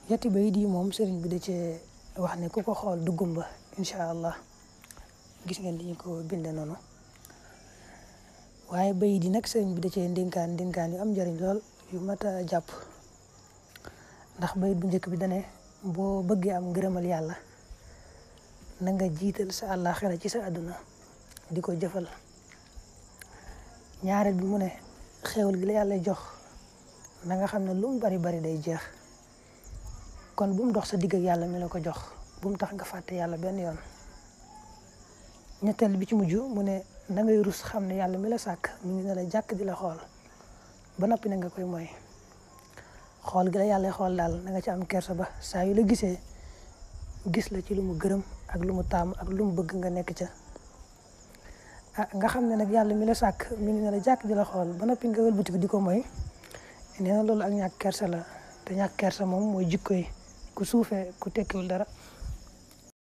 yetti bayit yi moom sëriñ bi da cee wax ne ku ko xool du gumba incha allah gis ngeen li ñu ko binde noonu waaye bayit yi nag sëriñ bi da cee ndénkaan yu am njëriñ lool yu mat a jàpp ndax bayit bu njëkk bi dane boo bëggee am ngërëmal yàlla na nga jiital sa àllaaxira ci sa àdduna di ko jëfal ñaareel bi mu ne xéewal gi la yàlla jox na nga xam ne lu mu bari bari day jeex kon bu mu dox sa digg ak yàlla mi la ko jox bu mu tax nga fàtte yàlla benn yoon ñetteel bi ci mujj mu ne na ngay rus xam ne yàlla mi la sàkk mi ngi ne la jàkk di la xool ba noppi na nga koy mooy xool gi la yàlla xool daal na nga ci am kersa ba saa yu la gisee gis la ci lu mu gërëm ak lu mu taamu ak lu mu bëgg nga nekk ca nga xam ne nag yàlla mi la sàkk mi ngi ne la jàkk di la xool ba noppi nga wëlbatiku di ko mooy nee na loolu ak ñàkk kersa la te ñàkk kersa moom mooy jikko yi ku suufee ku tekkiwul dara